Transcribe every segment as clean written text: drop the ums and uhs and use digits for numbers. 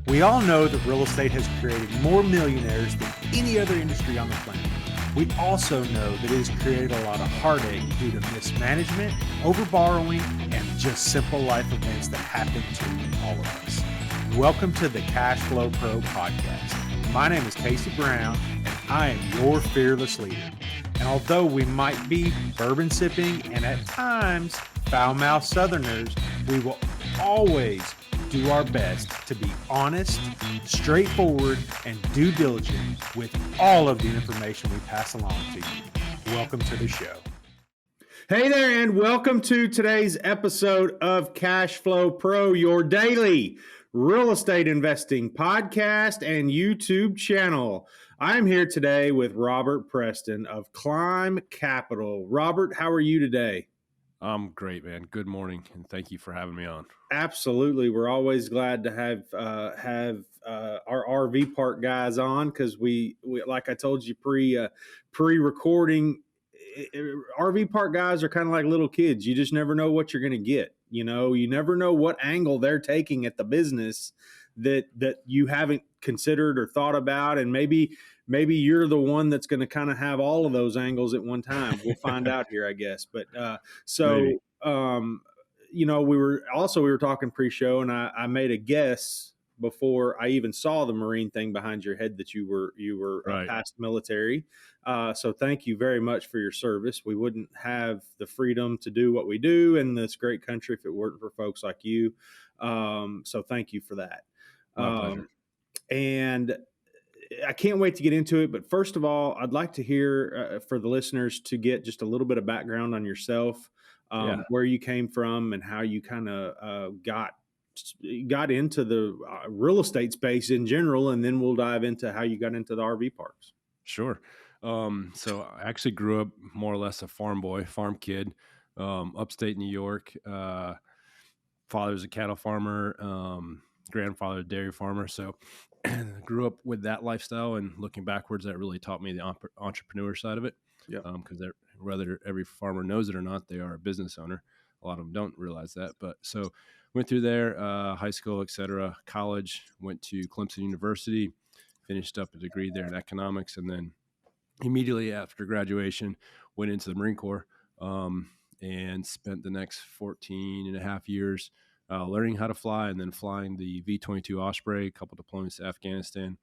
We all know that real estate has created more millionaires than any other industry on the planet. We also know that it has created a lot of heartache due to mismanagement, overborrowing, and just simple life events that happen to all of us. Welcome to the Cash Flow Pro podcast. My name is Casey Brown, and I am your fearless leader. And although we might be bourbon sipping and at times foul-mouthed Southerners, we will always do our best to be honest, straightforward, and due diligent with all of the information we pass along to you. Welcome to the show. Hey there, and welcome to today's episode of Cash Flow Pro, your daily real estate investing podcast and YouTube channel. I'm here today with Robert Preston of Climb Capital. Robert, how are you today? I'm great, man. Good morning, and thank you for having me on. Absolutely, we're always glad to have our RV park guys on because we like I told you pre-recording. RV park guys are kind of like little kids. You just never know what you're going to get. You know, you never know what angle they're taking at the business that you haven't considered or thought about, and maybe you're the one that's going to kind of have all of those angles at one time. We'll find out here, I guess. But you know, we were talking pre-show, and I made a guess before I even saw the Marine thing behind your head that you were Right. past military. So thank you very much for your service. We wouldn't have the freedom to do what we do in this great country if it weren't for folks like you. So thank you for that. My pleasure. And I can't wait to get into it. But first of all, I'd like to hear for the listeners to get just a little bit of background on yourself, where you came from and how you kind of got into the real estate space in general. And then we'll dive into how you got into the RV parks. Sure. So I actually grew up more or less a farm boy, farm kid, upstate New York. Father's a cattle farmer, grandfather a dairy farmer. So grew up with that lifestyle, and looking backwards, that really taught me the entrepreneur side of it. Yeah. Because whether every farmer knows it or not, they are a business owner. A lot of them don't realize that. But so went through there, high school, etc. College, went to Clemson University, finished up a degree there in economics, and then immediately after graduation went into the Marine Corps, and spent the next 14 and a half years learning how to fly, and then flying the V-22 Osprey, a couple deployments to Afghanistan.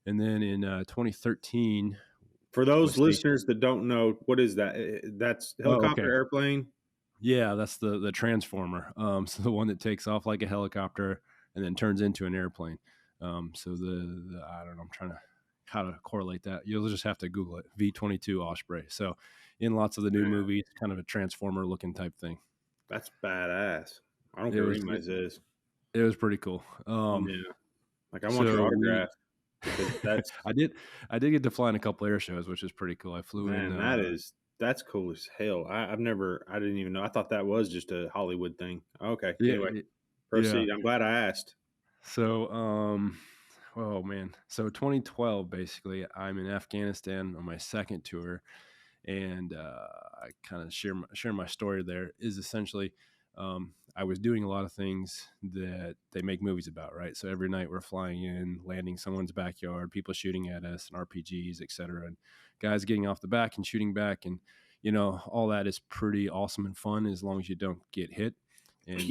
And then in 2013... For those listeners that don't know, what is that? That's helicopter, airplane? Yeah, that's the transformer. So the one that takes off like a helicopter and then turns into an airplane. So I don't know, I'm trying to how to correlate that. You'll just have to Google it, V-22 Osprey. So in lots of the new movies, kind of a transformer looking type thing. That's badass. I don't care what anybody says. It was pretty cool. Yeah. Like I want your autograph. I did get to fly in a couple air shows, which is pretty cool. I flew in. That's cool as hell. I didn't even know. I thought that was just a Hollywood thing. Okay. Yeah, anyway, proceed. Yeah. I'm glad I asked. So, oh man. So 2012, basically, I'm in Afghanistan on my second tour, and I kind of share my story there. Is essentially, I was doing a lot of things that they make movies about, right? So every night we're flying in, landing someone's backyard, people shooting at us, and RPGs, etc., and guys getting off the back and shooting back, and you know, all that is pretty awesome and fun as long as you don't get hit. And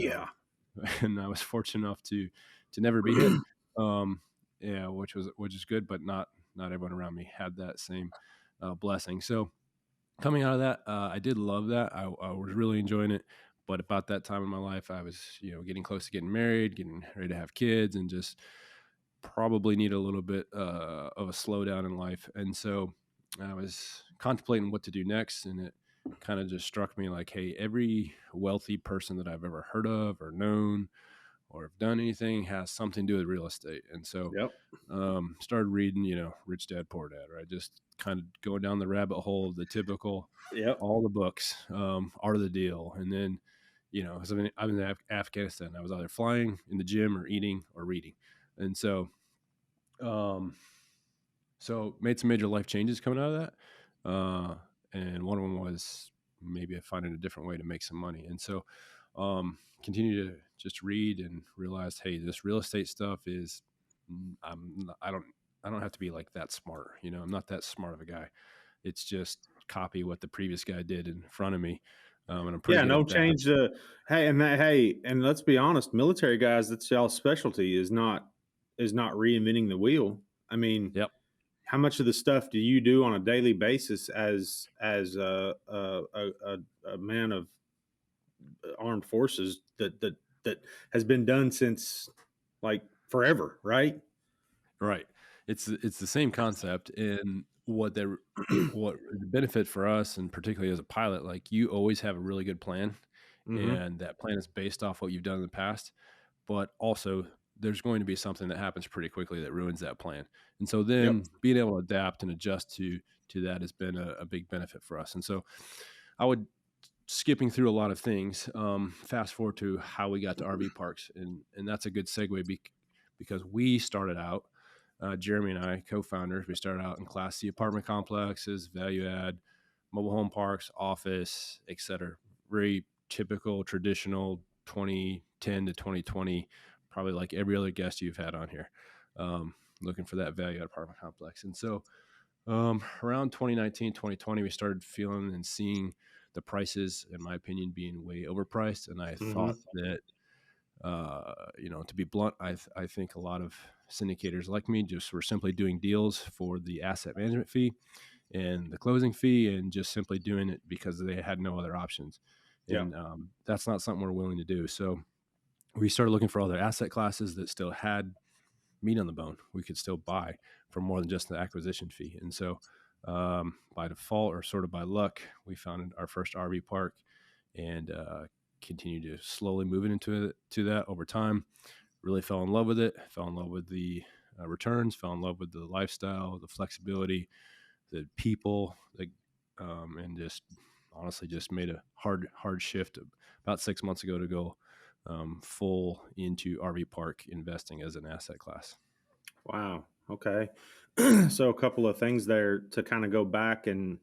and I was fortunate enough to never be hit. Which is good, but not everyone around me had that same blessing. So coming out of that, I did love that. I was really enjoying it. But about that time in my life, I was, getting close to getting married, getting ready to have kids, and just probably need a little bit of a slowdown in life. And so I was contemplating what to do next, and it kind of just struck me like, hey, every wealthy person that I've ever heard of or known or have done anything has something to do with real estate. And so started reading, Rich Dad, Poor Dad, right? Just kind of going down the rabbit hole of the typical, all the books, Art of the Deal. And then, because I'm in Afghanistan, I was either flying, in the gym, or eating or reading. And so, made some major life changes coming out of that. And one of them was maybe finding a different way to make some money. And so, continue to just read and realized, hey, this real estate stuff is I don't have to be like that smart. I'm not that smart of a guy. It's just copy what the previous guy did in front of me. And I'm pretty Yeah, good no at that. change. Hey, and let's be honest, military guys, that's y'all's specialty is not reinventing the wheel. I mean, Yep. how much of the stuff do you do on a daily basis as a man of armed forces that has been done since like forever, right? Right. It's the same concept, and what the benefit for us, and particularly as a pilot, like you always have a really good plan, Hmm. and that plan is based off what you've done in the past. But also, there's going to be something that happens pretty quickly that ruins that plan, and so Yep. then being able to adapt and adjust to that has been a big benefit for us. And so, I would skipping through a lot of things. Fast forward to how we got to RV parks, and that's a good segue because we started out, Jeremy and I, co-founders, we started out in Class C apartment complexes, value add, mobile home parks, office, etc. Very typical, traditional 2010 to 2020, probably like every other guest you've had on here, looking for that value add apartment complex. And so around 2019, 2020, we started feeling and seeing the prices, in my opinion, being way overpriced. And I Hmm. thought that, to be blunt, I think a lot of syndicators like me just were simply doing deals for the asset management fee and the closing fee, and just simply doing it because they had no other options. Yeah. And that's not something we're willing to do. So we started looking for other asset classes that still had meat on the bone. We could still buy for more than just the acquisition fee. And so, by default or sort of by luck, we found our first RV park, and continued to slowly move into that over time. Really fell in love with it. Fell in love with the returns. Fell in love with the lifestyle, the flexibility, the people, and just honestly just made a hard shift about 6 months ago to go full into RV park investing as an asset class. Wow. Okay. So a couple of things there to kind of go back and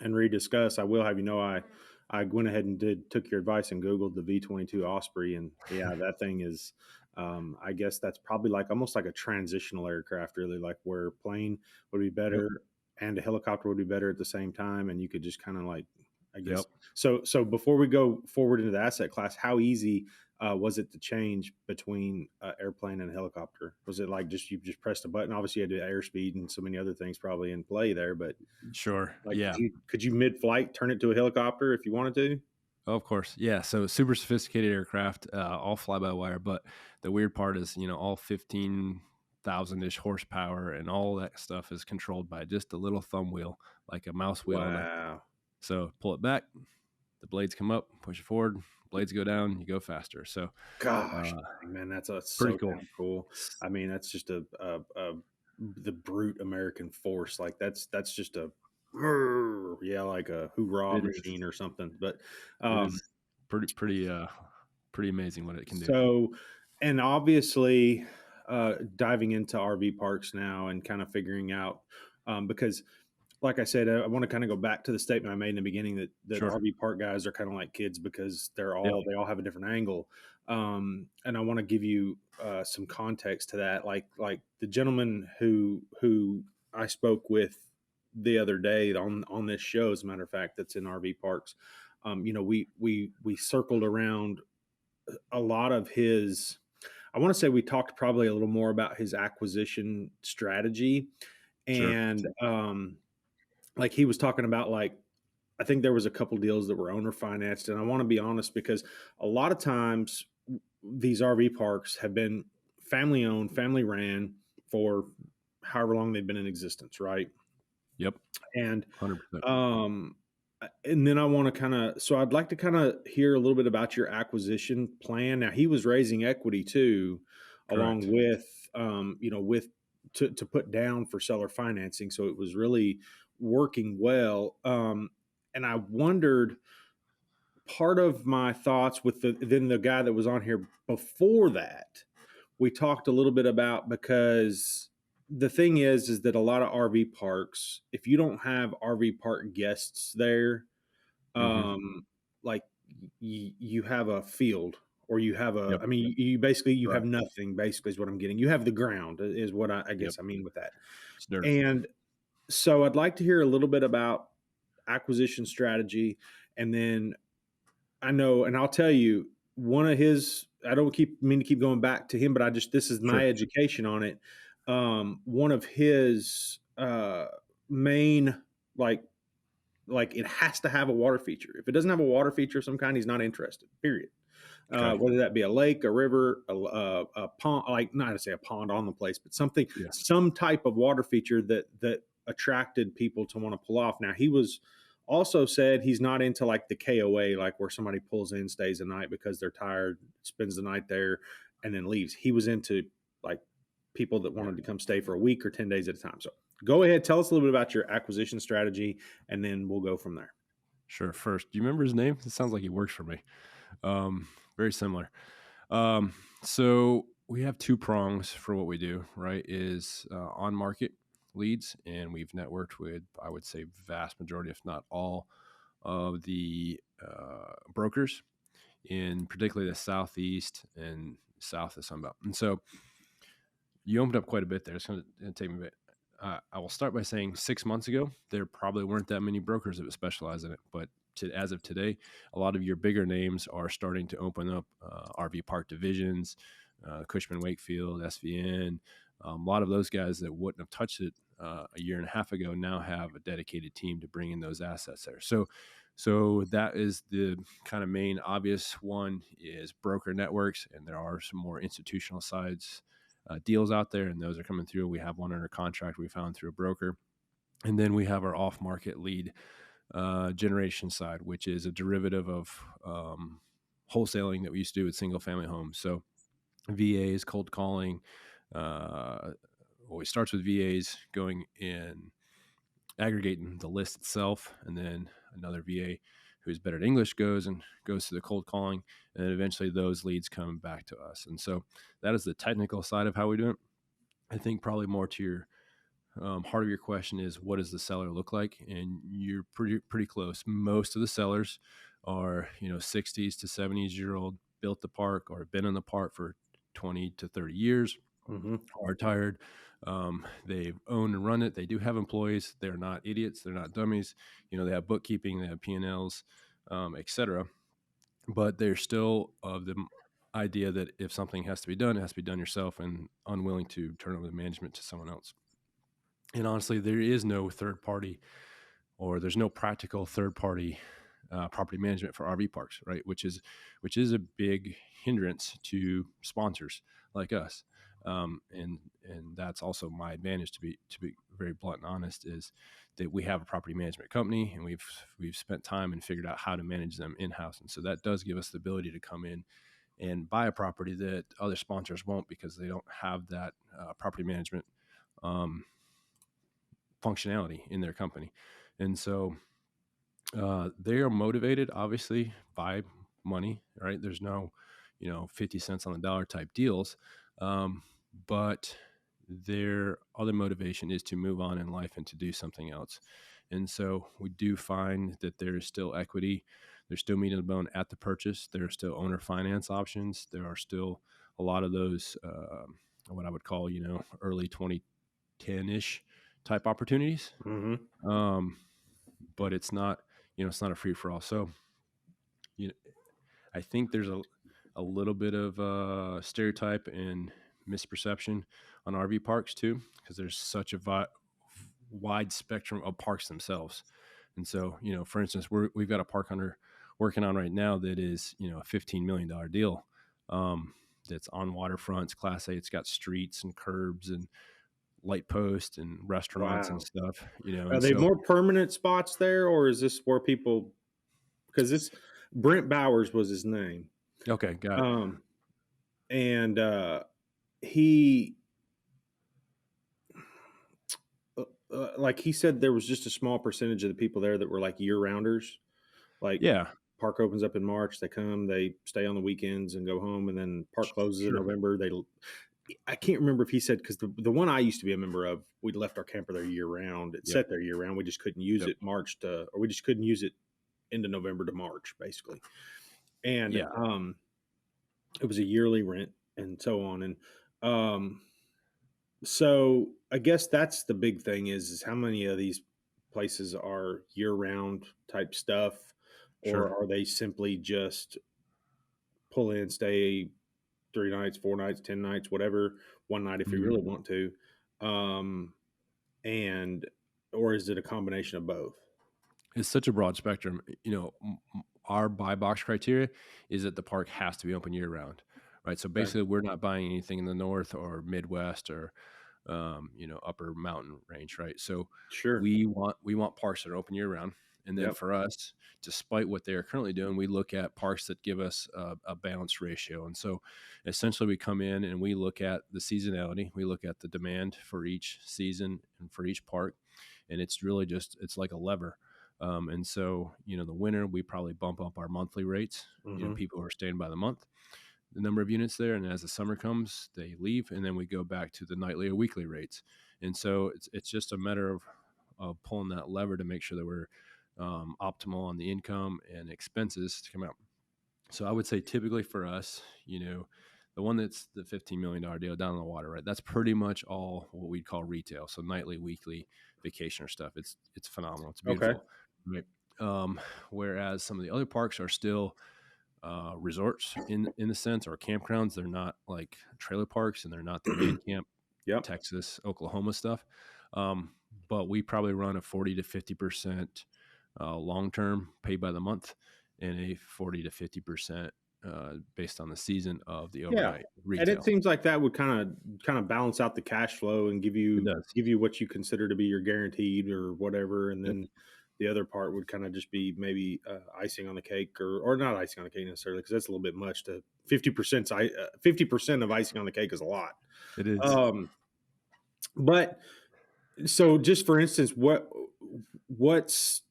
rediscuss. I will have you know I went ahead and took your advice and Googled the V-22 Osprey, and yeah, that thing is. I guess that's probably like almost like a transitional aircraft, really, like where a plane would be Yep. better and a helicopter would be better at the same time, and you could just kind of like, I Yep. guess. So before we go forward into the asset class, how easy was it to change between airplane and helicopter? Was it like just you just pressed a button? Obviously, you had to airspeed and so many other things probably in play there, but Sure. like, Yeah. could you mid-flight turn it to a helicopter if you wanted to? Oh, of course. Yeah. So super sophisticated aircraft, all fly by wire. But the weird part is, all 15,000 ish horsepower and all that stuff is controlled by just a little thumb wheel, like a mouse wheel on a. Wow. So pull it back, the blades come up, push it forward, blades go down, you go faster. So Gosh, uh, dang, man, that's pretty so cool. damn cool. I mean, that's just the brute American force. Like that's just a yeah, like a hoorah It is. machine or something. But It um, is pretty amazing what it can do. so, and obviously, diving into RV parks now and kind of figuring out because like I said, I want to kind of go back to the statement I made in the beginning that Sure. RV park guys are kind of like kids because Yep. they all have a different angle, and I want to give you some context to that. Like the gentleman who I spoke with the other day on this show, as a matter of fact, that's in RV parks. We circled around a lot of his. I want to say we talked probably a little more about his acquisition strategy Sure. and like he was talking about like I think there was a couple deals that were owner financed, and I want to be honest because a lot of times these RV parks have been family owned, family ran for however long they've been in existence, right? Yep. And 100%. um and then I want to kind of so I'd like to kind of hear a little bit about your acquisition plan. Now he was raising equity too, along Correct. with with to put down for seller financing. So it was really working well. And I wondered part of my thoughts with the guy that was on here before that, we talked a little bit about because the thing is that a lot of RV parks, if you don't have RV park guests there, Hmm. um, like you have a field or you have Yep. I mean, you basically, you have Right. nothing, basically is what I'm getting. You have the ground is what I Yep. guess I mean with that. It's dirt. And so I'd like to hear a little bit about acquisition strategy. And then I know, and I'll tell you, one of his, I don't mean to keep going back to him, but this is my Sure. education on it. One of his main, like it has to have a water feature. If it doesn't have a water feature of some kind, he's not interested, period. Okay. Whether that be a lake, a river, a pond, like not to say a pond on the place, but something, Yeah. some type of water feature that attracted people to want to pull off. Now he was also said he's not into like the KOA, like where somebody pulls in, stays a night because they're tired, spends the night there, and then leaves. He was into like people that wanted to come stay for a week or 10 days at a time. So go ahead, tell us a little bit about your acquisition strategy, and then we'll go from there. Sure. First, do you remember his name? It sounds like he works for me. Very similar. So we have two prongs for what we do, right? Is on market leads, and we've networked with, I would say, vast majority, if not all, of the brokers in particularly the southeast and south of Sunbelt. And so you opened up quite a bit there. It's going to take me a bit. I will start by saying 6 months ago, there probably weren't that many brokers that would specialize in it. But as of today, a lot of your bigger names are starting to open up RV park divisions, Cushman Wakefield, SVN. A lot of those guys that wouldn't have touched it a year and a half ago now have a dedicated team to bring in those assets there. So that is the kind of main obvious one is broker networks, and there are some more institutional sides deals out there, and those are coming through. We have one under contract we found through a broker. And then we have our off-market lead generation side, which is a derivative of wholesaling that we used to do with single-family homes. So VAs, cold calling, always starts with VAs going in, aggregating the list itself, and then another VA who's better at English goes to the cold calling, and then eventually those leads come back to us. And so that is the technical side of how we do it. I think probably more to your heart of your question is, what does the seller look like? And you're pretty close. Most of the sellers are 60s to 70s year old, built the park or been in the park for 20 to 30 years, are tired. They've owned and run it. They do have employees. They're not idiots. They're not dummies. They have bookkeeping, they have P&Ls, etc. But they're still of the idea that if something has to be done, it has to be done yourself, and unwilling to turn over the management to someone else. And honestly, there is no third party, or there's no practical third party property management for RV parks, right? Which is a big hindrance to sponsors like us. And that's also my advantage, to be very blunt and honest, is that we have a property management company, and we've spent time and figured out how to manage them in-house. And so that does give us the ability to come in and buy a property that other sponsors won't, because they don't have that property management functionality in their company. And so they are motivated, obviously, by money, right? There's no 50 cents on the dollar type deals, but their other motivation is to move on in life and to do something else. And so we do find that there is still equity. There's still meat on the bone at the purchase. There are still owner finance options. There are still a lot of those, what I would call, early 2010-ish type opportunities. But it's not, it's not a free for all. So, I think there's a little bit of stereotype and misperception on RV parks too, because there's such a wide spectrum of parks themselves. And so, for instance, we've got a park working on right now that is, a $15 million deal. That's on waterfronts, Class A. It's got streets and curbs and light posts and restaurants and stuff. Are they more permanent spots there, or is this where people? Because this Brent Bowers was his name. Okay, got it. And he. Like he said, there was just a small percentage of the people there that were like year-rounders. Like, park opens up in March, they come, they stay on the weekends and go home, and then park closes in November. I can't remember if he said, because the one I used to be a member of, we left our camper there year-round. It sat there year-round. We just couldn't use it we just couldn't use it into November to March, basically. And It was a yearly rent and so on. And um, so I guess that's the big thing is how many of these places are year round type stuff, or Sure. are they simply just pull in, stay 3 nights, 4 nights, 10 nights, whatever, one night if you Mhm. really want to. Um, and, or is it a combination of both? It's such a broad spectrum. Our buy box criteria is that the park has to be open year round, right? So Okay. basically, we're not buying anything in the north or Midwest or upper mountain range, right? So Sure. we want parks that are open year round, and then Yep. for us, despite what they are currently doing, we look at parks that give us a balanced ratio. And so essentially, we come in and we look at the seasonality, we look at the demand for each season and for each park, and it's really just it's like a lever. And so, the winter, we probably bump up our monthly rates. Hmm. People who are staying by the month, the number of units there. And as the summer comes, they leave, and then we go back to the nightly or weekly rates. And so it's just a matter of pulling that lever to make sure that we're optimal on the income and expenses to come out. So I would say typically for us, the one that's the $15 million deal down on the water, right? That's pretty much all what we'd call retail. So nightly, weekly, vacationer stuff. It's phenomenal. It's Okay. beautiful, right? Um, Whereas some of the other parks are still resorts in a sense, or campgrounds. They're not like trailer parks, and they're not the man camp Yep. Texas, Oklahoma stuff. Um, but we probably run a 40 to 50% long term, paid by the month, and a 40 to 50% based on the season of the Yeah. overnight And it retail. seems like that would kind of balance out the cash flow and give It you does. give you what you consider to be your guaranteed or whatever, and Yep. then the other part would kind of just be maybe icing on the cake, or not icing on the cake necessarily, because that's a little bit much. To 50% of icing on the cake is a lot. It is. Um, but so just for instance, what's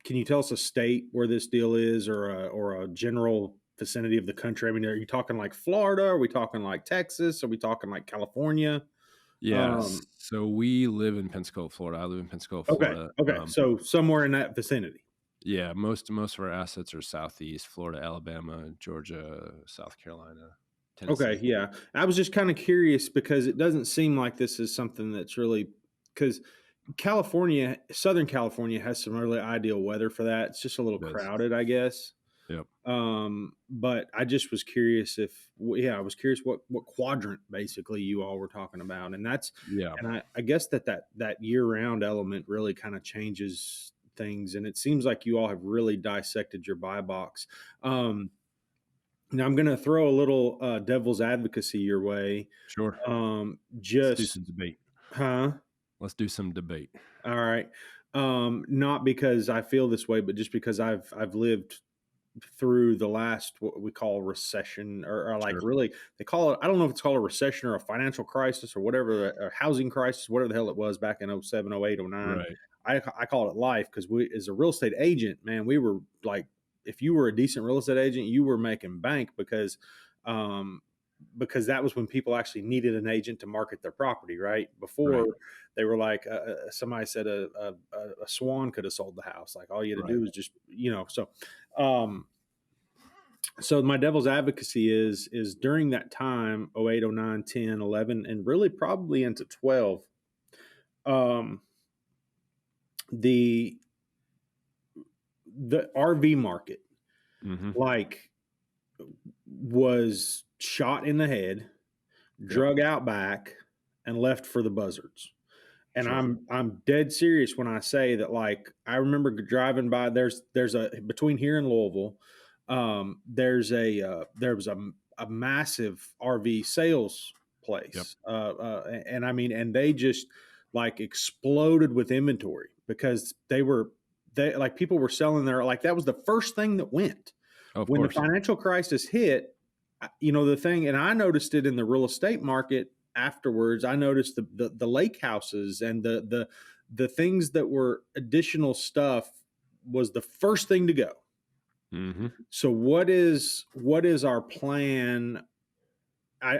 can you tell us a state where this deal is, or a general vicinity of the country? I mean, are you talking like Florida? Are we talking like Texas? Are we talking like California? Yes. Um, So we live in Pensacola, Florida. I live in Pensacola, okay, Florida. okay, so somewhere in that vicinity. Yeah, most of our assets are southeast: Florida, Alabama, Georgia, South Carolina, Okay, Tennessee. yeah. I was just kind of curious because it doesn't seem like this is something that's really, because California, Southern California has some really ideal weather for that. It's just a little It does. crowded, I guess. Yep. But I just was curious yeah, I was curious what quadrant basically you all were talking about, and Yeah. I guess that year round element really kind of changes things, and it seems like you all have really dissected your buy box. Um, Now I'm going to throw a little devil's advocacy your way. Sure. Let's do Just some debate. huh? Let's do some debate. All right. Not because I feel this way, but just because I've lived through the last what we call recession, or like Sure. really they call it, I don't know if it's called a recession or a financial crisis or whatever, a housing crisis, whatever the hell it was back in 07, 08, 09. Right. I call it life, because we, as a real estate agent, man, we were like, if you were a decent real estate agent, you were making bank, um because that was when people actually needed an agent to market their property, right? Before, Right. they were like, somebody said a swan could have sold the house. Like, all you had to Right. do was just, um, so my devil's advocacy is during that time, 08, 09, 10, 11, and really probably into 12, um, the RV market, Mm-hmm. like, was shot in the head, Yep. drug out back, and left for the buzzards. And Sure. I'm dead serious when I say that. Like, I remember driving by. There's a between here and Louisville. There was a massive RV sales Yep. place, and I mean, and they just like exploded with inventory, because they like, people were selling their, like, that was the first thing that went Of when the course. financial crisis hit. The thing, and I noticed it in the real estate market afterwards. I noticed the lake houses and the things that were additional stuff was the first thing to go. Mm-hmm. So what is our plan? I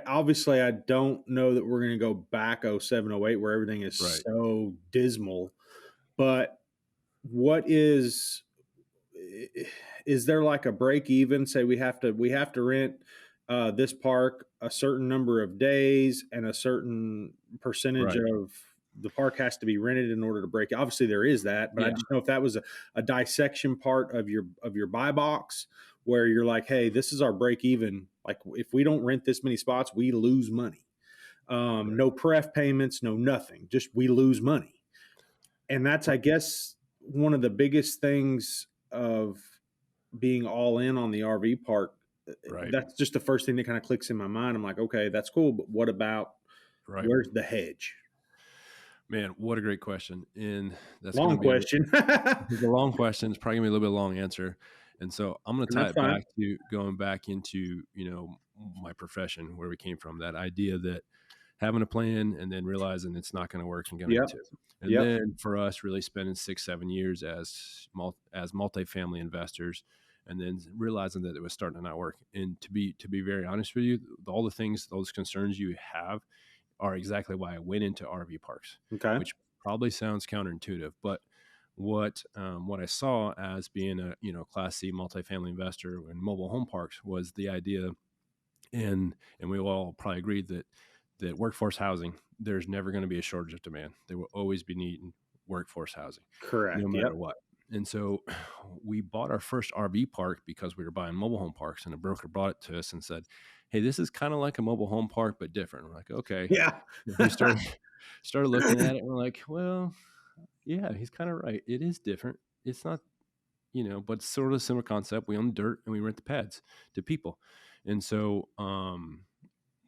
don't know that we're going to go back 07, 08, where everything is Right. so dismal, but what is there like a break even? Say we have to rent this park a certain number of days and a certain percentage Right. of the park has to be rented in order to break it. Obviously there is that, but I Yeah. just know if that was a dissection part of your buy box where you're like, hey, this is our break even. Like if we don't rent this many spots, we lose money. No pref payments, no nothing. Just we lose money. And that's, I guess, one of the biggest things of being all in on the RV park. Right. That's just the first thing that kind of clicks in my mind. I'm like, okay, that's cool, but what about Right. where's the hedge? Man, what a great question. And that's going Long to be question. it's a long question. It's probably gonna be a little bit long answer. And so I'm going to And tie that's it fine. back to going back into, my profession, where we came from, that idea that having a plan and then realizing it's not going to work and going Yep. into it. And Yep. then for us really spending 6-7 years as multifamily investors, and then realizing that it was starting to not work. And to be very honest with you, all the things, those concerns you have are exactly why I went into RV parks, Okay. which probably sounds counterintuitive, but what I saw as being a Class C multifamily investor in mobile home parks was the idea, and we all probably agreed that workforce housing, there's never going to be a shortage of demand. There will always be needing workforce housing, Correct. no matter Yep. what. And so we bought our first RV park because we were buying mobile home parks, and a broker brought it to us and said, "Hey, this is kind of like a mobile home park, but different." We're like, "Okay." Yeah. We started looking at it, and we're like, "Well, yeah, he's kind of right. It is different. It's not, but it's sort of a similar concept. We own dirt and we rent the pads to people." And so,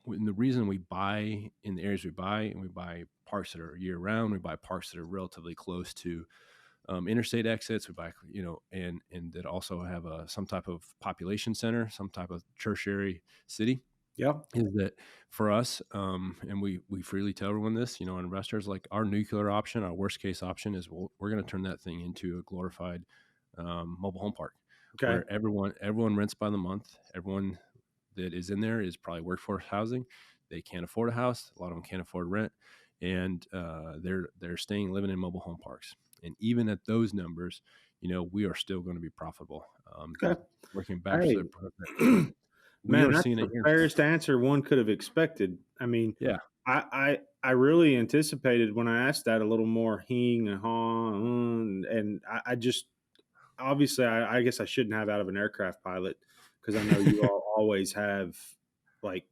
when the reason we buy in the areas we buy, and we buy parks that are year round, we buy parks that are relatively close to interstate exits. We buy, and that also have some type of population center, some type of tertiary city. Yep. Is that for us? And we freely tell everyone this, investors, like, our nuclear option, our worst case option is we're going to turn that thing into a glorified mobile home park, Okay. where everyone rents by the month. Everyone that is in there is probably workforce housing. They can't afford a house. A lot of them can't afford rent, and they're living in mobile home parks. And even at those numbers, we are still going to be profitable. Okay. Working back to Hey, the program, we man, are that's seeing it the here. fairest answer one could have expected. I mean, Yeah. I really anticipated when I asked that a little more hing and haw, and I just obviously I guess I shouldn't have out of an aircraft pilot because I know you all always have like,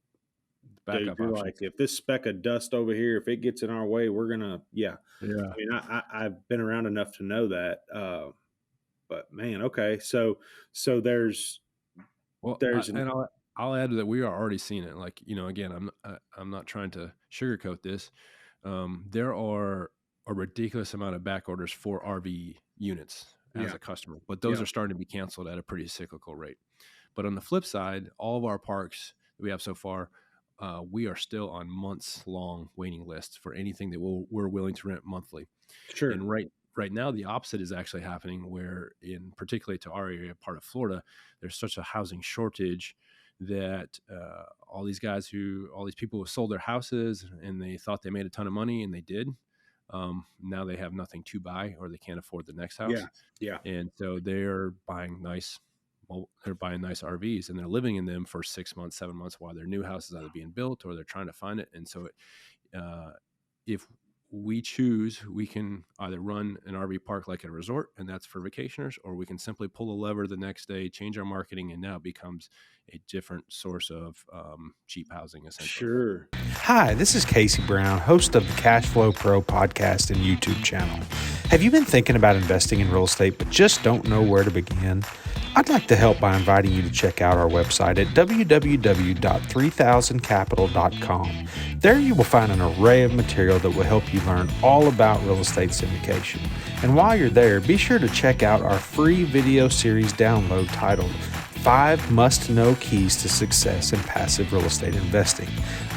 dude, Backup you're options. like, if this speck of dust over here, if it gets in our way, we're gonna, yeah. Yeah. I mean, I've been around enough to know that. But man, okay, so there's Well, an I'll add that we are already seeing it. Like, again, I'm not trying to sugarcoat this. There are a ridiculous amount of back orders for RV units as yeah, a customer, but those yeah, are starting to be canceled at a pretty cyclical rate. But on the flip side, all of our parks that we have so far, we are still on months long waiting lists for anything that we're willing to rent monthly. sure, And right now, the opposite is actually happening, where, in particularly to our area, part of Florida, there's such a housing shortage that all these people who sold their houses and they thought they made a ton of money, and they did. Now they have nothing to buy, or they can't afford the next yeah, house, yeah, and so they're buying nice RVs, and they're living in them for 6 months, 7 months, while their new house is either being built or they're trying to find it. And so, if we choose, we can either run an RV park like a resort, and that's for vacationers, or we can simply pull a lever the next day, change our marketing, and now it becomes a different source of cheap housing, essentially. sure. Hi, this is Casey Brown, host of the Cash Flow Pro podcast and YouTube channel. Have you been thinking about investing in real estate but just don't know where to begin? I'd like to help by inviting you to check out our website at www.3000capital.com. There you will find an array of material that will help you learn all about real estate syndication. And while you're there, be sure to check out our free video series download titled 5 Must-Know Keys to Success in Passive Real Estate Investing.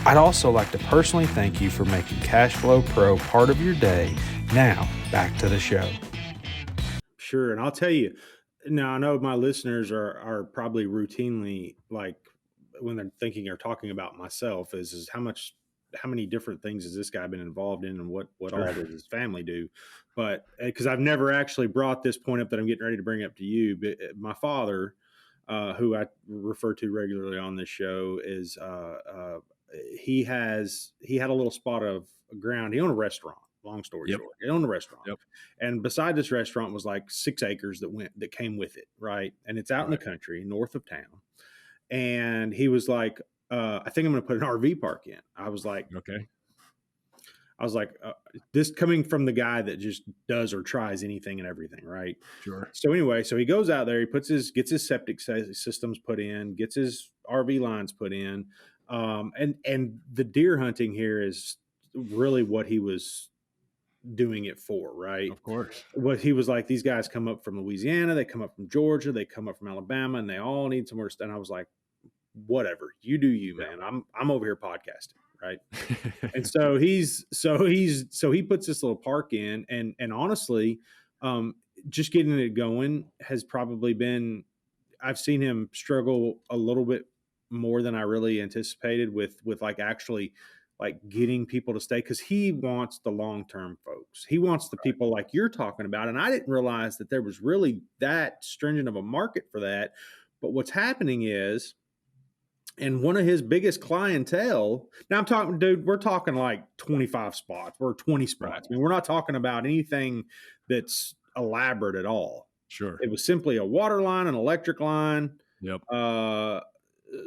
I'd also like to personally thank you for making Cash Flow Pro part of your day. Now, back to the show. Sure. And I'll tell you, now I know my listeners are probably routinely like, when they're thinking or talking about myself, is how many different things has this guy been involved in, and what Sure. all does his family do? But because I've never actually brought this point up that I'm getting ready to bring up to you, but my father, who I refer to regularly on this show, is he had a little spot of ground. He owned a restaurant. Long story Yep. short, he owned a restaurant, Yep. and beside this restaurant was like 6 acres that came with it, right? And it's out in the Right. country, north of town. And he was like, "I think I'm going to put an RV park in." I was like, Okay. this coming from the guy that just does or tries anything and everything, right? Sure. So anyway, so he goes out there, he gets his septic systems put in, gets his RV lines put in, and the deer hunting here is really what he was doing it for, right? Of course. What he was like, these guys come up from Louisiana, they come up from Georgia, they come up from Alabama, and they all need somewhere to stay. And I was like, whatever, you do you, man. I'm over here podcasting, right? And so he puts this little park in, and honestly, just getting it going has probably been, I've seen him struggle a little bit more than I really anticipated with like actually like getting people to stay, because he wants the long-term folks. He wants the people like you're talking about. And I didn't realize that there was really that stringent of a market for that. But what's happening is, and one of his biggest clientele, now I'm talking, dude, we're talking like 25 spots or 20 spots. Right. I mean, we're not talking about anything that's elaborate at all. Sure. It was simply a water line, an electric line, Yep.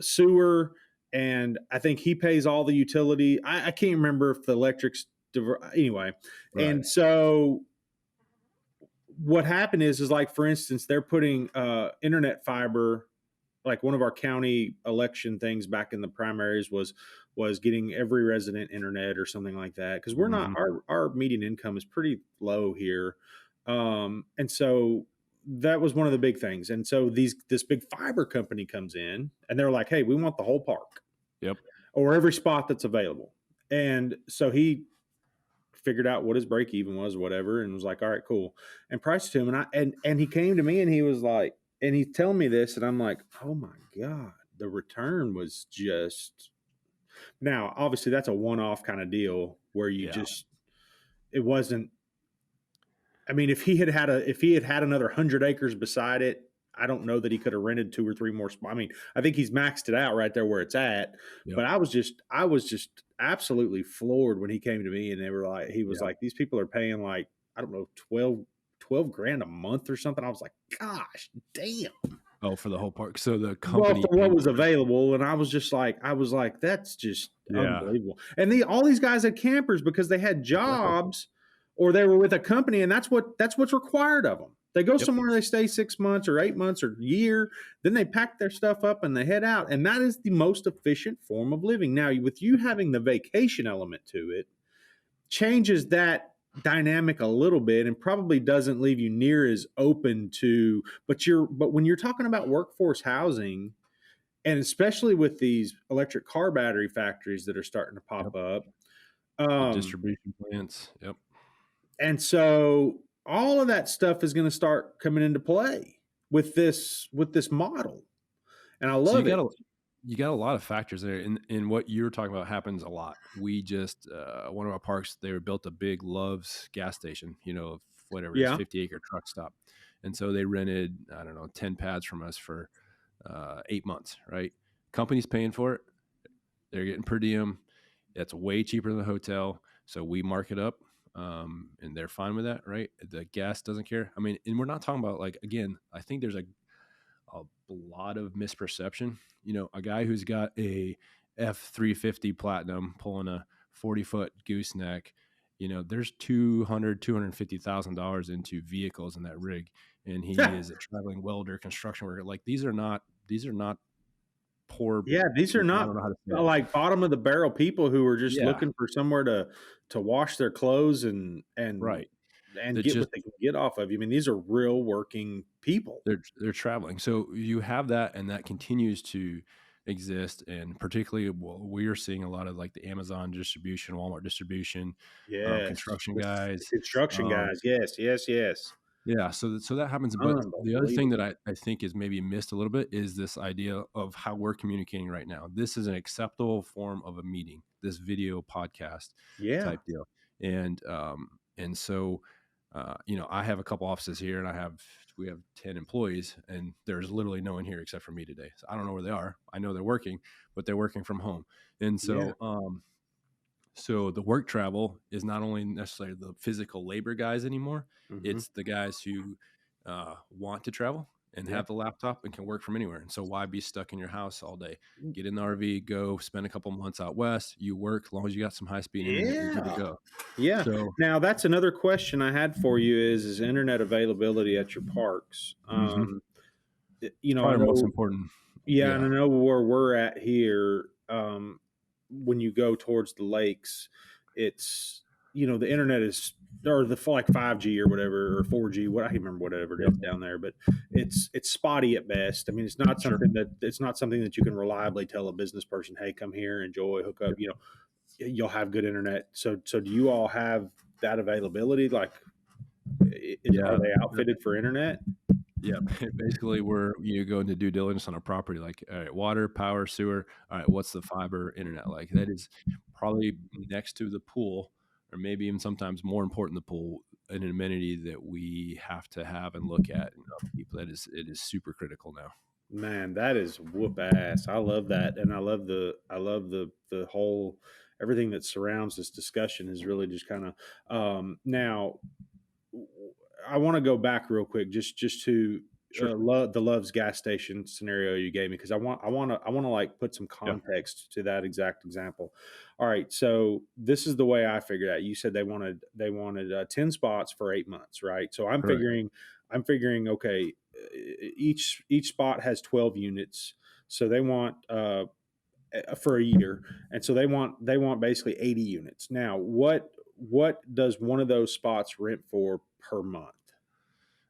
sewer, and I think he pays all the utility. I can't remember if the electric's anyway. Right. And so what happened is like, for instance, they're putting internet fiber. Like one of our county election things back in the primaries was getting every resident internet or something like that, because we're not, our median income is pretty low here, and so that was one of the big things. And so this big fiber company comes in, and they're like, "Hey, we want the whole park, Yep. or every spot that's available." And so he figured out what his break even was, whatever, and was like, "All right, cool," and priced it to him. And he came to me, and he was like, and he's telling me this, and I'm like, "Oh my God, the return was just." Now, obviously, that's a one-off kind of deal where you it wasn't. I mean, if he had another 100 acres beside it, I don't know that he could have rented 2 or 3 more spots. I mean, I think he's maxed it out right there where it's at. Yep. But I was just absolutely floored when he came to me, and he was like, these people are paying like, I don't know, 12 grand a month or something. I was like, gosh, damn. Oh, for the whole park. So the company, for what was available, and I was like, that's just unbelievable. And all these guys had campers because they had jobs, or they were with a company, and that's what's required of them. They go somewhere, they stay 6 months or 8 months or a year, then they pack their stuff up and they head out. And that is the most efficient form of living. Now, with you having the vacation element to it, changes that dynamic a little bit, and probably doesn't leave you near as open to, but when you're talking about workforce housing, and especially with these electric car battery factories that are starting to pop up, distribution plants. Yep. And so all of that stuff is going to start coming into play with this model. And I love it. You got a lot of factors there, and what you're talking about happens a lot. We just one of our parks, they built a big Love's gas station, whatever it is, 50-acre truck stop, and so they rented, I don't know, 10 pads from us for 8 months. Right, company's paying for it. They're getting per diem. That's way cheaper than the hotel, so we mark it up, and they're fine with that. Right, the gas doesn't care. I mean, and we're not talking about, like, again, I think there's a lot of misperception. A guy who's got a F350 Platinum pulling a 40-foot gooseneck, there's $250,000 into vehicles in that rig, and he is a traveling welder, construction worker. Like, these are not poor. Yeah, these are not like bottom of the barrel people who are just looking for somewhere to wash their clothes and right. And get what they can get off of you. I mean, these are real working people. They're traveling. So you have that, and that continues to exist. And particularly, we are seeing a lot of like the Amazon distribution, Walmart distribution, construction guys. Yes. Yeah. So that happens. But the other thing that I think is maybe missed a little bit is this idea of how we're communicating right now. This is an acceptable form of a meeting, this video podcast type deal. And so, I have a couple offices here, and I have we have 10 employees, and there's literally no one here except for me today. So I don't know where they are. I know they're working, but they're working from home. And Yeah. so, so the work travel is not only necessarily the physical labor guys anymore, Mhm. it's the guys who want to travel and Yeah. have the laptop and can work from anywhere. And so why be stuck in your house all day? Get in the RV, go spend a couple months out west. You work, as long as you got some high speed internet, you're good to Yeah. go. Yeah. So Now that's another question I had for you is internet availability at your parks. mhm, I probably the most know, important. yeah, and Yeah, I know where we're at here. When you go towards the lakes, it's, the internet is, or the like 5G or whatever, or 4G, what I can't remember whatever it yep, is down there, but it's spotty at best. I mean, sure. it's not something that you can reliably tell a business person, hey, come here, enjoy, hook up, Yep. you'll have good internet. So do you all have that availability? Like, are Yeah. they outfitted for internet? Yeah, basically, you go into due diligence on a property, like, all right, water, power, sewer. All right, what's the fiber internet like? That is probably next to the pool, or maybe even sometimes more important than the pool, an amenity that we have to have and look at and upkeep. It is super critical now. Man, that is whoop ass. I love that, and I love the whole everything that surrounds this discussion is really just kind of now. I want to go back real quick, just to Sure. the Love's gas station scenario you gave me, because I want to like put some Yeah. context to that exact example. All right, so this is the way I figured out. You said they wanted 10 spots for 8 months, right? So Correct. I'm figuring okay, each spot has 12 units, so they want for a year, and so they want basically 80 units. Now, what does one of those spots rent for per month?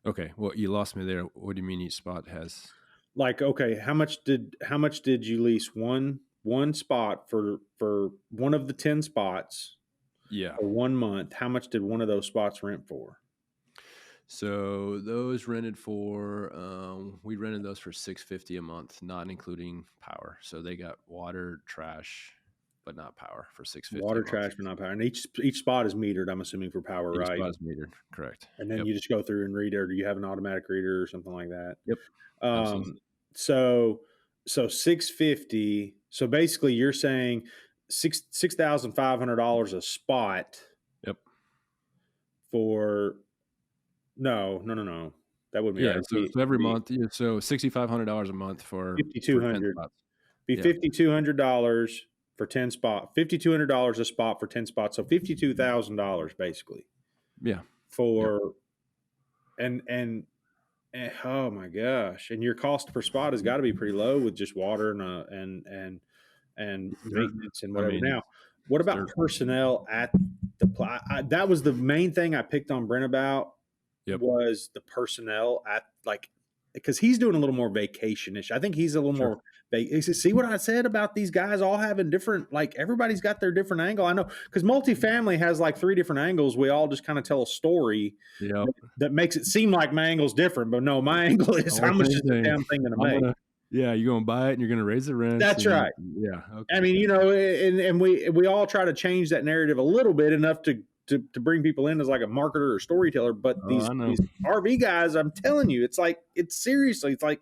Okay. Well, you lost me there. What do you mean each spot has? Like, okay, how much did you lease one spot for one of the 10 spots Yeah. for 1 month? How much did one of those spots rent for? So those rented for we rented those for $650 a month, not including power. So they got water, trash, but not power for $650 a Water, month. trash, but not power. And each spot is metered, I'm assuming, for power, Each right? spot is metered, correct. And then Yep. you just go through and read it, or do you have an automatic reader or something like that? Yep. Absolutely. So 650. So basically, you're saying $6,500 a spot Yep. for no. That wouldn't be right. Yeah. So every month, yeah, so $6,500 a month for 10 $5,200. spots. Be Yeah. $5,200 for 10 spot. $5,200 a spot for 10 spots. So $52,000 basically Yeah. Yep. for oh my gosh! And your cost per spot has got to be pretty low with just water and Dirt. maintenance and I whatever. mean, Now, what it's about dirt. personnel at the that was the main thing I picked on Brent about Yep. was the personnel at, like, because he's doing a little more vacation-ish. I think he's a little Sure. more. He said, see what I said about these guys all having different, like, everybody's got their different angle. I know, because multifamily has like 3 different angles. We all just kind of tell a story Yep. that makes it seem like my angle's different, but no, my angle is how All much same is the thing. damn thing going to I'm make? gonna. Yeah, you're gonna buy it and you're gonna raise the rents. That's right. Yeah. I Okay. mean, and we all try to change that narrative a little bit enough to bring people in as like a marketer or storyteller. But Oh, I know. these RV guys, I'm telling you, it's like, seriously, it's like,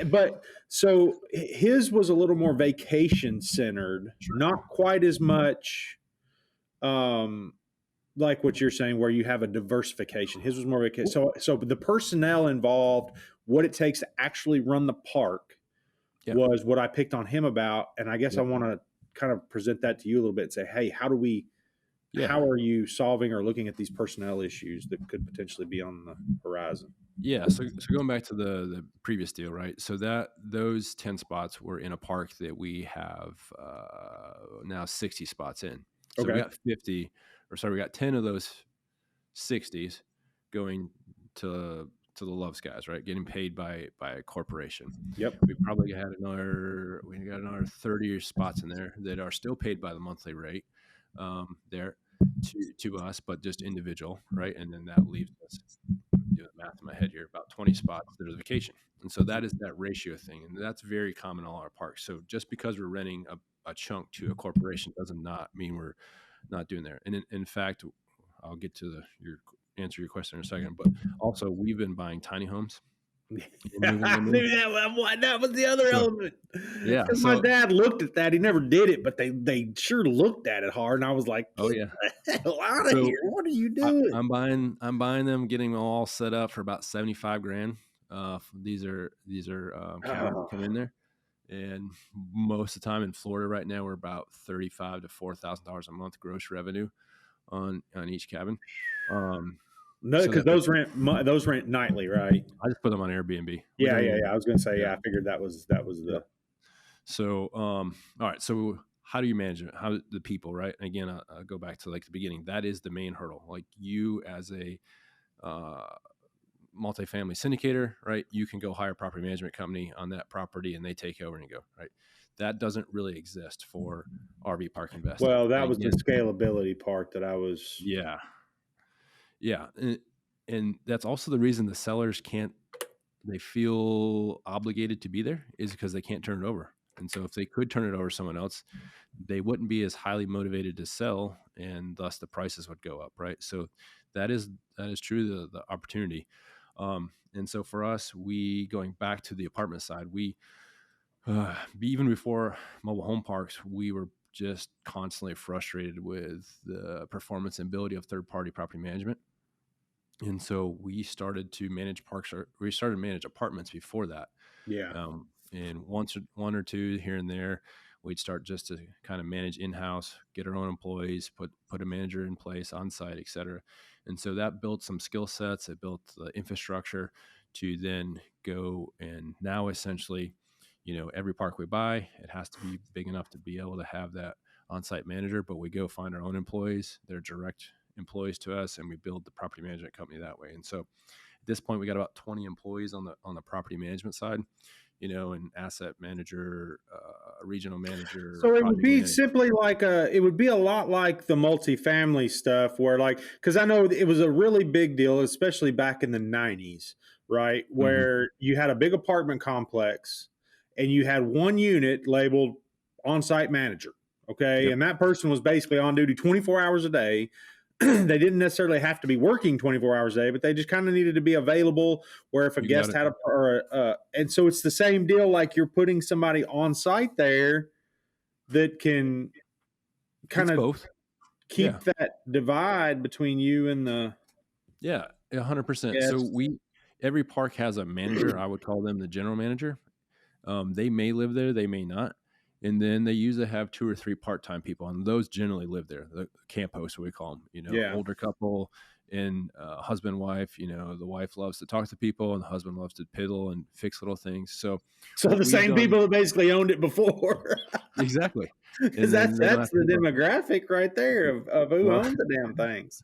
but so his was a little more vacation centered, not quite as much, like what you're saying, where you have a diversification. His was more vacation. So the personnel involved, what it takes to actually run the park, Yep. was what I picked on him about. And I guess I Yep. want to kind of present that to you a little bit and say, hey, how Yeah. are you solving or looking at these personnel issues that could potentially be on the horizon? Yeah. So going back to the previous deal, right? So those 10 spots were in a park that we have now 60 spots in. So we Okay. got 50, or sorry, we got 10 of those 60s going to the Loves guys, right? Getting paid by a corporation. Yep. We probably got another 30 spots in there that are still paid by the monthly rate there to us, but just individual, right? And then that leaves us, doing the math in my head here, about 20 spots that are vacation. And so that is that ratio thing. And that's very common in all our parks. So just because we're renting a chunk to a corporation does not mean we're not doing there. And in fact, I'll get to your answer your question in a second. But also, we've been buying tiny homes and moving I them in. knew that was the other So, element. yeah. Because my So, dad looked at that. He never did it, but they sure looked at it hard. And I was like, oh get yeah. the hell out of So here. What are you doing? I'm buying them, getting them all set up for about 75 grand. These are cabins that Oh, come in there. And most of the time in Florida right now, we're about $35,000 to $4,000 a month gross revenue on each cabin. no, So because that we, those rent nightly, right? I just put them on Airbnb. We Yeah, don't yeah, even, yeah. I was gonna say, yeah, yeah. I figured that was yep. the So, all right. So how do you manage it? How the people, right? And again, I'll go back to like the beginning. That is the main hurdle. Like you as a uh, multifamily syndicator, right? You can go hire a property management company on that property and they take over and go, right? That doesn't really exist for RV park investing. well, And that was the again, scalability part that I was. yeah, yeah. And that's also the reason the sellers they feel obligated to be there is because they can't turn it over. And so if they could turn it over to someone else, they wouldn't be as highly motivated to sell and thus the prices would go up. Right. So that is true, the opportunity. And so for us, going back to the apartment side, even before mobile home parks, we were just constantly frustrated with the performance and ability of third-party property management. And so we started to manage we started to manage apartments before that. Yeah. And one or two here and there, we'd start just to kind of manage in-house, get our own employees, put a manager in place on site, et cetera. And so that built some skill sets. It built the infrastructure to then go and now essentially, every park we buy, it has to be big enough to be able to have that on-site manager, but we go find our own employees. They're direct employees to us, and we build the property management company that way. And so at this point, we got about 20 employees on the property management side, an asset manager, a regional manager. So it would be simply like it would be a lot like the multifamily stuff where because I know it was a really big deal, especially back in the 90s, right? Where you had a big apartment complex and you had one unit labeled on-site manager. Okay. Yep. And that person was basically on duty 24 hours a day. They didn't necessarily have to be working 24 hours a day, but they just kind of needed to be available where if a guest had and so it's the same deal. Like you're putting somebody on site there that can kind of both keep that divide between you and the. Yeah, 100%. So every park has a manager. I would call them the general manager. They may live there, they may not. And then they usually have 2 or 3 part-time people, and those generally live there. The camp hosts, we call them, older couple and husband, wife, the wife loves to talk to people and the husband loves to piddle and fix little things. So the same people that basically owned it before. Exactly. Because that's the demographic right there of who owns the damn things.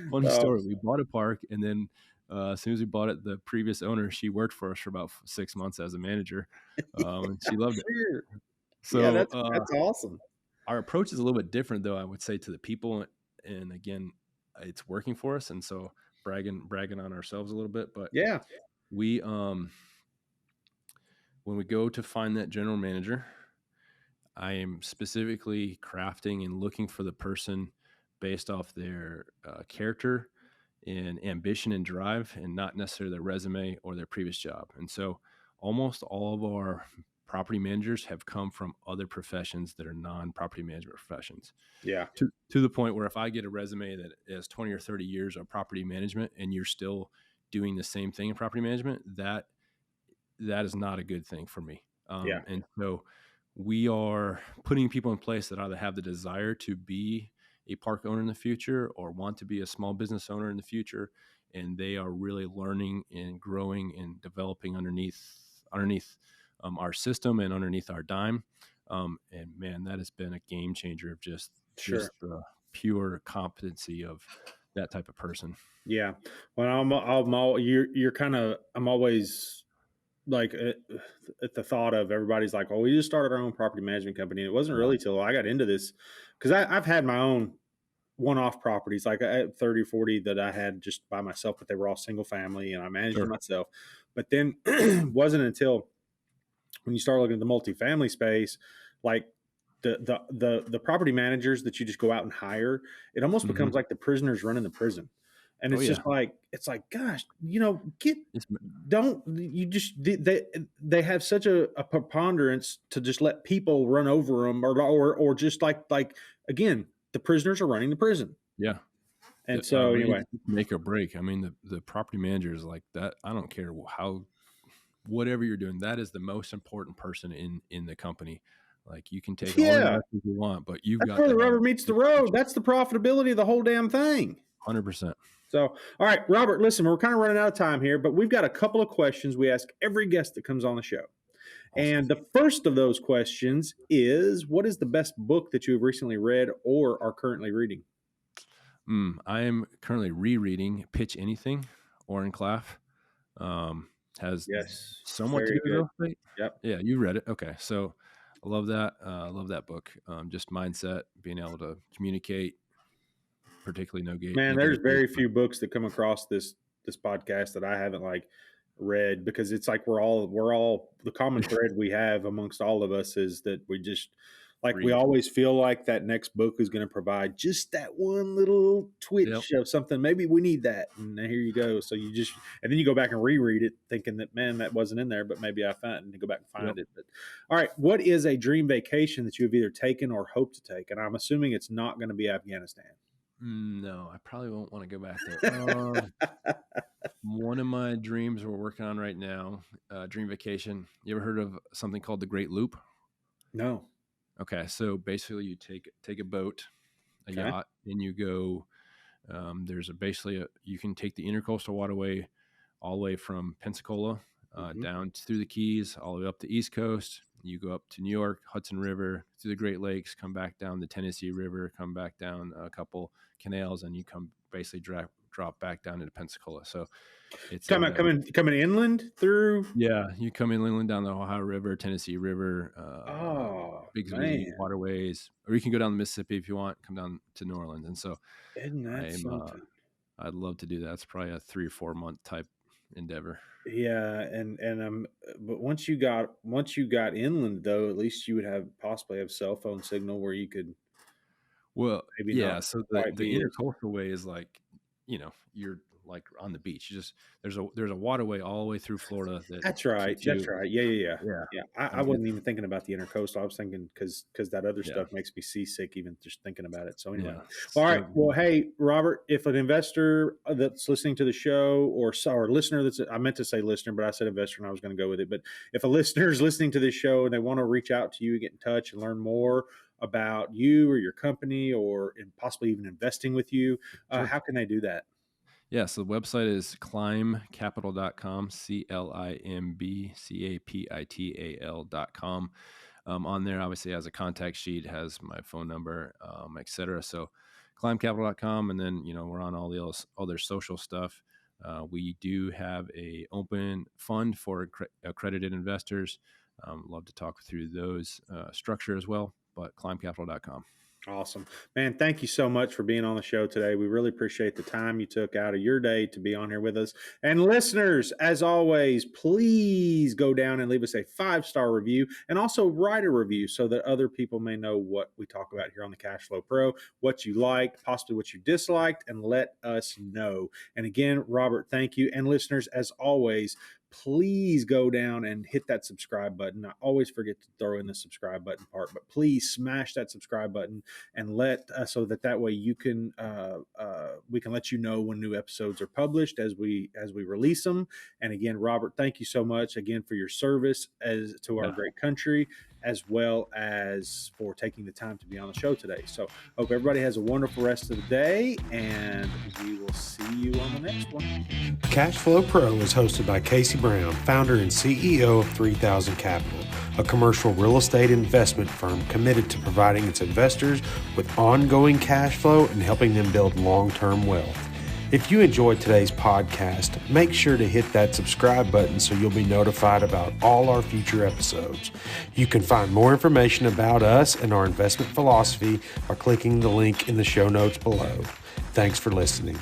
Funny story. We bought a park, and then as soon as we bought it, the previous owner, she worked for us for about 6 months as a manager, and she loved it. Sure. So yeah, that's awesome. Our approach is a little bit different, though, I would say, to the people. And again, it's working for us. And so bragging on ourselves a little bit. But yeah, we, when we go to find that general manager, I am specifically crafting and looking for the person based off their character and ambition and drive, and not necessarily their resume or their previous job. And so almost all of our property managers have come from other professions that are non-property management professions. Yeah. To the point where if I get a resume that has 20 or 30 years of property management and you're still doing the same thing in property management, that is not a good thing for me. And so we are putting people in place that either have the desire to be a park owner in the future or want to be a small business owner in the future. And they are really learning and growing and developing underneath our system and underneath our dime. And man, that has been a game changer of just the pure competency of that type of person. Yeah. Well, I'm always like at the thought of everybody's like, we just started our own property management company. And it wasn't really till I got into this, because I've had my own one-off properties, like I had 30 or 40 that I had just by myself, but they were all single family and I managed them myself. But then it wasn't until when you start looking at the multifamily space, like the property managers that you just go out and hire, it almost becomes like the prisoners running the prison. And it's just like, it's like, gosh, they have such a preponderance to just let people run over them or just like, again, the prisoners are running the prison. Yeah. And so anyway, make or break. I mean, the property manager is like that. I don't care whatever you're doing, that is the most important person in the company. Like you can take all the investors you want, but that's where the rubber meets the road. That's the profitability of the whole damn thing. 100%. So, all right, Robert, listen, we're kind of running out of time here, but we've got a couple of questions we ask every guest that comes on the show. Awesome. And the first of those questions is, what is the best book that you have recently read or are currently reading? I am currently rereading Pitch Anything, Oren Klaff. Has somewhat to do with real estate. Yep. Yeah, you read it. Okay. So I love that. I love that book. Just mindset, being able to communicate, particularly negate. Man, there's very few books that come across this podcast that I haven't read, because it's like we're all the common thread we have amongst all of us is that we just we always feel like that next book is going to provide just that one little twitch of something. Maybe we need that. And here you go. So and then you go back and reread it thinking that, man, that wasn't in there, but maybe I found it, and go back and find it. But all right. What is a dream vacation that you've either taken or hope to take? And I'm assuming it's not going to be Afghanistan. No, I probably won't want to go back there. One of my dreams we're working on right now, dream vacation. You ever heard of something called the Great Loop? No. Okay, so basically you take a boat, a yacht, and you go. You can take the intercoastal waterway all the way from Pensacola down through the Keys, all the way up the East Coast. You go up to New York, Hudson River, through the Great Lakes, come back down the Tennessee River, come back down a couple canals, and you come basically drop back down into Pensacola. So it's coming inland through. Yeah, you come inland down the Ohio River, Tennessee River, big waterways, or you can go down the Mississippi if you want. Come down to New Orleans, and so isn't that something? I'd love to do that. It's probably a 3 or 4 month type endeavor. Yeah, but once you got inland, though, at least you would possibly have cell phone signal where you could. Well, yeah. So the intercoastal way is you're like on the beach. There's a waterway all the way through Florida. That's right. Yeah. I wasn't even thinking about the intercoastal. I was thinking because that other stuff makes me seasick even just thinking about it. So anyway, all right. Well, hey, Robert, if an investor that's listening to the show or listener I meant to say listener, but I said investor and I was going to go with it. But if a listener is listening to this show and they want to reach out to you, get in touch and learn more about you or your company or possibly even investing with you, how can they do that? Yeah, so the website is climbcapital.com, CLIMBCAPITAL.com. On there, obviously, has a contact sheet, has my phone number, et cetera. So climbcapital.com, and then, we're on all the other social stuff. We do have a open fund for accredited investors. Love to talk through those structure as well, but climbcapital.com. Awesome, man. Thank you so much for being on the show today. We really appreciate the time you took out of your day to be on here with us. And listeners, as always, please go down and leave us a 5-star review and also write a review so that other people may know what we talk about here on the Cash Flow Pro, what you liked, possibly what you disliked, and let us know. And again, Robert, thank you. And listeners, as always, please go down and hit that subscribe button. I always forget to throw in the subscribe button part, but please smash that subscribe button and so that way you can we can let you know when new episodes are published as we release them. And again, Robert, thank you so much again for your service to our great country, as well as for taking the time to be on the show today. So hope everybody has a wonderful rest of the day, and we will see you on the next one. Cash Flow Pro is hosted by Casey Brown, founder and CEO of 3000 Capital, a commercial real estate investment firm committed to providing its investors with ongoing cash flow and helping them build long-term wealth. If you enjoyed today's podcast, make sure to hit that subscribe button so you'll be notified about all our future episodes. You can find more information about us and our investment philosophy by clicking the link in the show notes below. Thanks for listening.